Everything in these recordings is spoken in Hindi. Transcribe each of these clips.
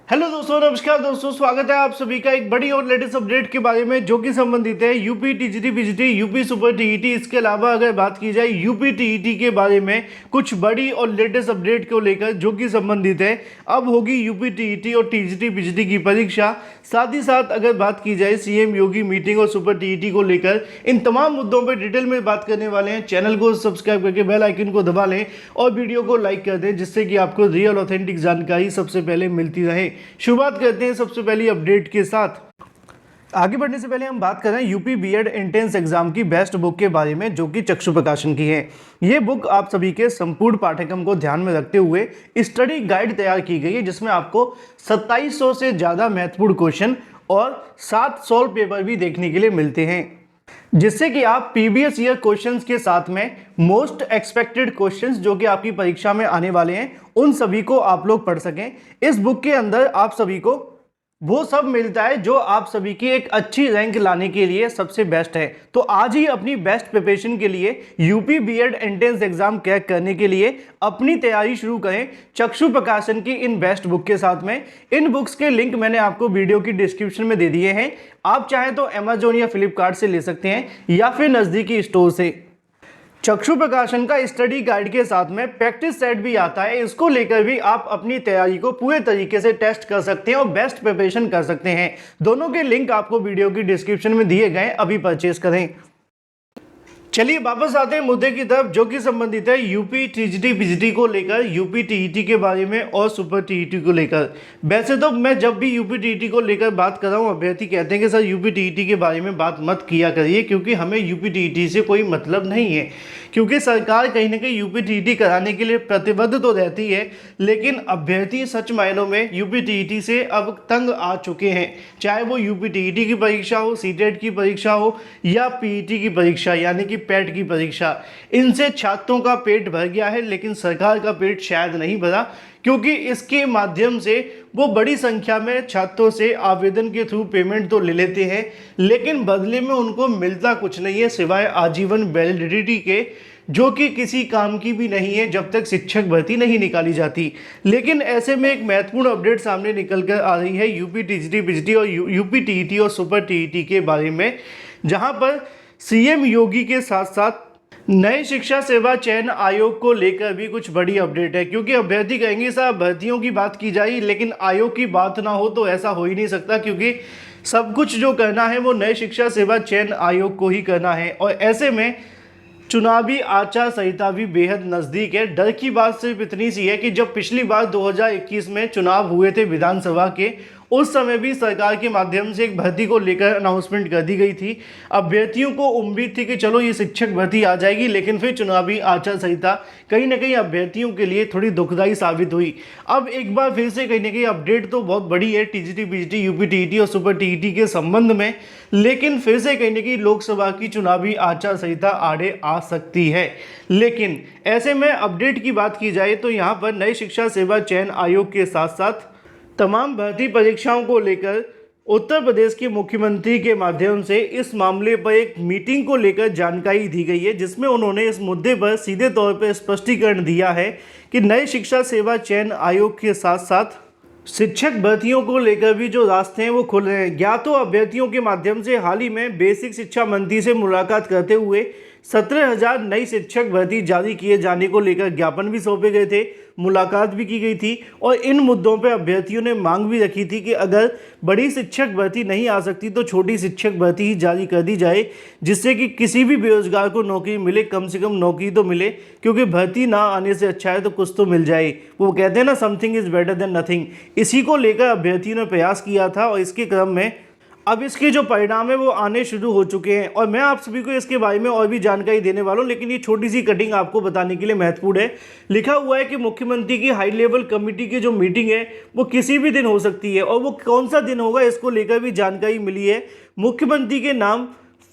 हेलो दोस्तों, नमस्कार दोस्तों, स्वागत है आप सभी का एक बड़ी और लेटेस्ट अपडेट के बारे में जो कि संबंधित है UP TGT PGT UP super TET. इसके अलावा अगर बात की जाए यूपी टीईटी के बारे में कुछ बड़ी और लेटेस्ट अपडेट को लेकर जो कि संबंधित है, अब होगी यूपी टीईटी और टीजीटी पीजीटी की परीक्षा। साथ ही साथ अगर बात की जाए सीएम योगी मीटिंग और सुपर टीईटी को लेकर, इन तमाम मुद्दों पर डिटेल में बात करने वाले हैं। चैनल को सब्सक्राइब करके बेल आइकन को दबा लें और वीडियो को लाइक कर दें, जिससे कि आपको रियल ऑथेंटिक जानकारी सबसे पहले मिलती रहे। शुरुआत करते हैं सबसे पहली अपडेट के साथ। आगे बढ़ने से पहले हम बात कर रहे हैं यूपी बीएड एंट्रेंस एग्जाम की बेस्ट बुक के बारे में, जो कि चक्षु प्रकाशन की है। ये बुक आप सभी के संपूर्ण पाठ्यक्रम को ध्यान में रखते हुए स्टडी गाइड तैयार की गई है, जिसमें आपको 2700 से ज़्यादा महत्वपूर्ण क्वेश्चन और 7 सॉल्व पेपर भी देखने के लिए मिलते हैं, जिससे कि आप प्रीवियस ईयर क्वेश्चंस के साथ में मोस्ट एक्सपेक्टेड क्वेश्चंस जो कि आपकी परीक्षा में आने वाले हैं, उन सभी को आप लोग पढ़ सकें। इस बुक के अंदर आप सभी को वो सब मिलता है जो आप सभी की एक अच्छी रैंक लाने के लिए सबसे बेस्ट है। तो आज ही अपनी बेस्ट प्रिपरेशन के लिए UP BEd entrance exam crack करने के लिए अपनी तैयारी शुरू करें चक्षु प्रकाशन की इन बेस्ट बुक के साथ में। इन बुक्स के लिंक मैंने आपको वीडियो की डिस्क्रिप्शन में दे दिए हैं। आप चाहें तो अमेजोन या फ्लिपकार्ट से ले सकते हैं या फिर नज़दीकी स्टोर से। चक्षु प्रकाशन का स्टडी गाइड के साथ में प्रैक्टिस सेट भी आता है। इसको लेकर भी आप अपनी तैयारी को पूरे तरीके से टेस्ट कर सकते हैं और बेस्ट प्रिपरेशन कर सकते हैं। दोनों के लिंक आपको वीडियो की डिस्क्रिप्शन में दिए गए, अभी परचेज करें। चलिए वापस आते हैं मुद्दे की तरफ, जो कि संबंधित है यूपी टीजीटी पीजीटी को लेकर, यूपी टीईटी के बारे में और सुपर टीईटी को लेकर। वैसे तो मैं जब भी यूपी टीईटी को लेकर बात कर रहा हूँ, अभ्यर्थी कहते हैं कि सर यूपी टीईटी के बारे में बात मत किया करिए, क्योंकि हमें यूपी टीईटी से कोई मतलब नहीं है। क्योंकि सरकार कहीं ना कहीं यूपी टीईटी कराने के लिए प्रतिबद्ध तो रहती है, लेकिन अभ्यर्थी सच मायनों में यूपी टीईटी से अब तंग आ चुके हैं। चाहे वो यूपी टीईटी की परीक्षा हो, सीटेट की परीक्षा हो या पीईटी की परीक्षा यानी कि पैट की परीक्षा, इनसे छात्रों का पेट भर गया है, लेकिन सरकार का पेट शायद नहीं भरा, क्योंकि इसके माध्यम से वो बड़ी संख्या में छात्रों से आवेदन के थ्रू पेमेंट तो ले लेते हैं, लेकिन बदले में उनको मिलता कुछ नहीं है सिवाय आजीवन वैलिडिटी के, जो कि किसी काम की भी नहीं है जब तक शिक्षक भर्ती नहीं निकाली जाती। लेकिन ऐसे में एक महत्वपूर्ण अपडेट सामने निकल कर आ रही है यूपी टीजीटी पीजीटी और यूपी टीईटी और सुपर टीईटी के बारे में, जहां पर सीएम योगी के साथ साथ नए शिक्षा सेवा चयन आयोग को लेकर भी कुछ बड़ी अपडेट है। क्योंकि अभ्यर्थी कहेंगे साहब भर्तियों की बात की जाए लेकिन आयोग की बात ना हो, तो ऐसा हो ही नहीं सकता, क्योंकि सब कुछ जो करना है वो नए शिक्षा सेवा चयन आयोग को ही करना है। और ऐसे में चुनावी आचार संहिता भी बेहद नज़दीक है। डर की बात सिर्फ इतनी सी है कि जब पिछली बार 2021 में चुनाव हुए थे विधानसभा के, उस समय भी सरकार के माध्यम से एक भर्ती को लेकर अनाउंसमेंट कर दी गई थी। अभ्यर्थियों को उम्मीद थी कि चलो ये शिक्षक भर्ती आ जाएगी, लेकिन फिर चुनावी आचार संहिता कहीं ना कहीं अभ्यर्थियों के लिए थोड़ी दुखदायी साबित हुई। अब एक बार फिर से कहीं ना कहीं अपडेट तो बहुत बड़ी है टीजीटी पीजीटी यूपी टीईटी और सुपर टीईटी के संबंध में, लेकिन फिर से कहीं ना कहीं लोकसभा की चुनावी आचार संहिता आड़े आ सकती है। लेकिन ऐसे में अपडेट की बात की जाए तो यहाँ पर नई शिक्षा सेवा चयन आयोग के साथ साथ तमाम भर्ती परीक्षाओं को लेकर उत्तर प्रदेश के मुख्यमंत्री के माध्यम से इस मामले पर एक मीटिंग को लेकर जानकारी दी गई है, जिसमें उन्होंने इस मुद्दे पर सीधे तौर पर स्पष्टीकरण दिया है कि नए शिक्षा सेवा चयन आयोग के साथ साथ शिक्षक भर्तियों को लेकर भी जो रास्ते हैं वो खुल रहे हैं। ज्ञातो अभ्यर्थियों के माध्यम से हाल ही में बेसिक शिक्षा मंत्री से मुलाकात करते हुए 17,000 नई शिक्षक भर्ती जारी किए जाने को लेकर ज्ञापन भी सौंपे गए थे, मुलाकात भी की गई थी। और इन मुद्दों पर अभ्यर्थियों ने मांग भी रखी थी कि अगर बड़ी शिक्षक भर्ती नहीं आ सकती तो छोटी शिक्षक भर्ती ही जारी कर दी जाए, जिससे कि किसी भी बेरोजगार को नौकरी मिले, कम से कम नौकरी तो मिले, क्योंकि भर्ती ना आने से अच्छा है तो कुछ तो मिल जाए। वो कहते हैं ना, something is better than nothing. इसी को लेकर अभ्यर्थियों ने प्रयास किया था और इसके क्रम में अब इसके जो परिणाम है वो आने शुरू हो चुके हैं। और मैं आप सभी को इसके बारे में और भी जानकारी देने वाला हूँ, लेकिन ये छोटी सी कटिंग आपको बताने के लिए महत्वपूर्ण है। लिखा हुआ है कि मुख्यमंत्री की हाई लेवल कमेटी की जो मीटिंग है वो किसी भी दिन हो सकती है, और वो कौन सा दिन होगा इसको लेकर भी जानकारी मिली है। मुख्यमंत्री के नाम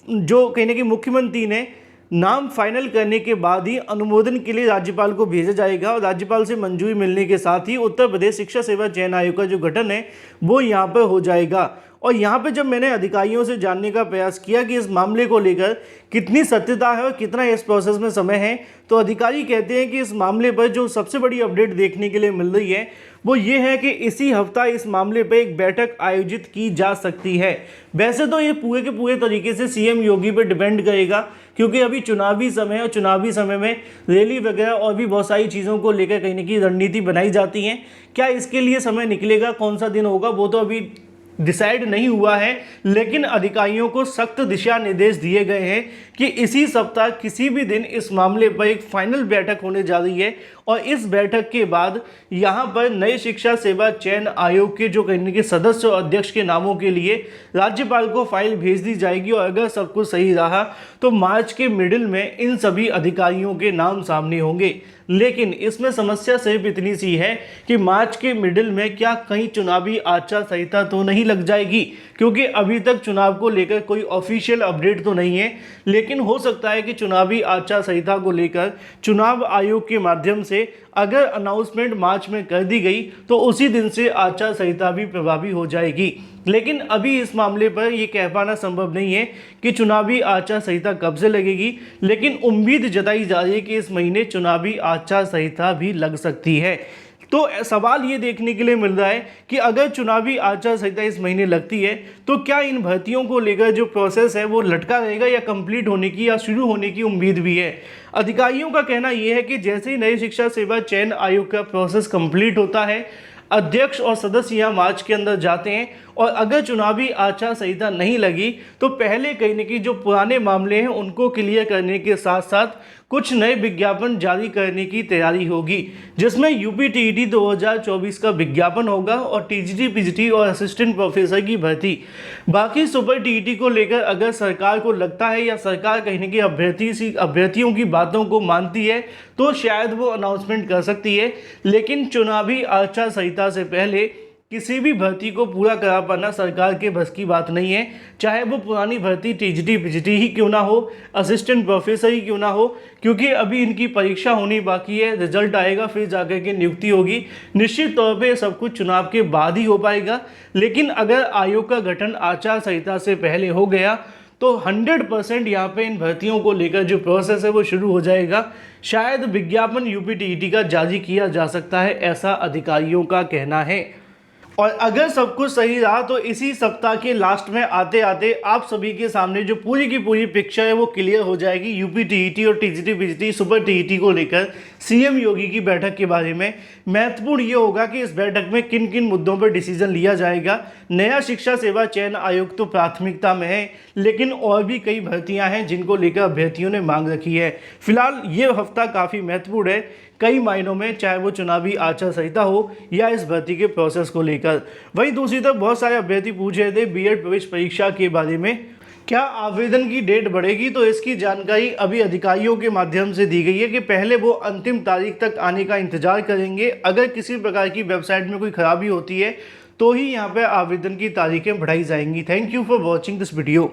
जो कहीं ना कहीं मुख्यमंत्री ने नाम फाइनल करने के बाद ही अनुमोदन के लिए राज्यपाल को भेजा जाएगा और राज्यपाल से मंजूरी मिलने के साथ ही उत्तर प्रदेश शिक्षा सेवा चयन आयोग का जो गठन है वो यहाँ पर हो जाएगा। और यहाँ पे जब मैंने अधिकारियों से जानने का प्रयास किया कि इस मामले को लेकर कितनी सत्यता है और कितना इस प्रोसेस में समय है, तो अधिकारी कहते हैं कि इस मामले पर जो सबसे बड़ी अपडेट देखने के लिए मिल रही है वो ये है कि इसी हफ्ता इस मामले पर एक बैठक आयोजित की जा सकती है। वैसे तो ये पूरे के पूरे तरीके से सीएम योगी पर डिपेंड करेगा, क्योंकि अभी चुनावी समय है और चुनावी समय में रैली वगैरह और भी बहुत सारी चीज़ों को लेकर कहीं ना कहीं रणनीति बनाई जाती है। क्या इसके लिए समय निकलेगा, कौन सा दिन होगा, वो तो अभी डिसाइड नहीं हुआ है, लेकिन अधिकारियों को सख्त दिशा निर्देश दिए गए हैं कि इसी सप्ताह किसी भी दिन इस मामले पर एक फाइनल बैठक होने जा रही है और इस बैठक के बाद यहाँ पर नए शिक्षा सेवा चयन आयोग के जो कहने के सदस्य और अध्यक्ष के नामों के लिए राज्यपाल को फाइल भेज दी जाएगी और अगर सब कुछ सही रहा तो मार्च के मिडिल में इन सभी अधिकारियों के नाम सामने होंगे। लेकिन इसमें समस्या सिर्फ इतनी सी है कि मार्च के मिडिल में क्या कहीं चुनावी आचार संहिता तो नहीं लग जाएगी, क्योंकि अभी तक चुनाव को लेकर कोई ऑफिशियल अपडेट तो नहीं है, लेकिन हो सकता है कि चुनावी आचार संहिता को लेकर चुनाव आयोग के माध्यम से अगर अनाउंसमेंट मार्च में कर दी गई तो उसी दिन से आचार संहिता भी प्रभावी हो जाएगी। लेकिन अभी इस मामले पर यह कह पाना संभव नहीं है कि चुनावी आचार संहिता कब से लगेगी, लेकिन उम्मीद जताई जा रही है कि इस महीने चुनावी आचार संहिता भी लग सकती है। तो सवाल ये देखने के लिए मिल रहा है कि अगर चुनावी आचार संहिता इस महीने लगती है तो क्या इन भर्तियों को लेकर जो प्रोसेस है वो लटका रहेगा या कंप्लीट होने की या शुरू होने की उम्मीद भी है। अधिकारियों का कहना यह है कि जैसे ही नई शिक्षा सेवा चयन आयोग का प्रोसेस कंप्लीट होता है, अध्यक्ष और सदस्य यहाँ मार्च के अंदर जाते हैं और अगर चुनावी आचार संहिता नहीं लगी तो पहले कहीं न कहीं जो पुराने मामले हैं उनको क्लियर करने के साथ साथ कुछ नए विज्ञापन जारी करने की तैयारी होगी, जिसमें यूपी टीईटी 2024 का विज्ञापन होगा और टीजीटी पीजीटी और असिस्टेंट प्रोफेसर की भर्ती। बाकी सुपर टीईटी को लेकर अगर सरकार को लगता है या सरकार कहीं न कहीं अभ्यर्थियों की बातों को मानती है तो शायद वो अनाउंसमेंट कर सकती है, लेकिन चुनावी आचार संहिता से पहले किसी भी भर्ती को पूरा करा पाना सरकार के बस की बात नहीं है, चाहे वो पुरानी भर्ती टीजीटी पीजीटी ही क्यों ना हो, असिस्टेंट प्रोफेसर ही क्यों ना हो, क्योंकि अभी इनकी परीक्षा होनी बाकी है, रिजल्ट आएगा फिर जाकर के नियुक्ति होगी। निश्चित तौर पे सब कुछ चुनाव के बाद ही हो पाएगा, लेकिन अगर आयोग का गठन आचार संहिता से पहले हो गया तो 100% यहाँ पे इन भर्तियों को लेकर जो प्रोसेस है वो शुरू हो जाएगा। शायद विज्ञापन यूपी टीईटी का जारी किया जा सकता है, ऐसा अधिकारियों का कहना है। और अगर सब कुछ सही रहा तो इसी सप्ताह के लास्ट में आते आते आप सभी के सामने जो पूरी की पूरी पिक्चर है वो क्लियर हो जाएगी यूपी टीईटी और टीजीटी पीजीटी सुपर टीईटी को लेकर सीएम योगी की बैठक के बारे में। महत्वपूर्ण ये होगा कि इस बैठक में किन किन मुद्दों पर डिसीजन लिया जाएगा। नया शिक्षा सेवा चयन आयोग तो प्राथमिकता में है, लेकिन और भी कई भर्तियां हैं जिनको लेकर अभ्यर्थियों ने मांग रखी है। फिलहाल ये हफ्ता काफ़ी महत्वपूर्ण है कई मायनों में, चाहे वो चुनावी आचार संहिता हो या इस भर्ती के प्रोसेस को लेकर। वहीं दूसरी तरफ बहुत सारे अभ्यर्थी पूछ रहे थे बीएड प्रवेश परीक्षा के बारे में, क्या आवेदन की डेट बढ़ेगी, तो इसकी जानकारी अभी अधिकारियों के माध्यम से दी गई है कि पहले वो अंतिम तारीख तक आने का इंतजार करेंगे। अगर किसी प्रकार की वेबसाइट में कोई खराबी होती है तो ही यहाँ पर आवेदन की तारीखें बढ़ाई जाएंगी। Thank you for watching this video.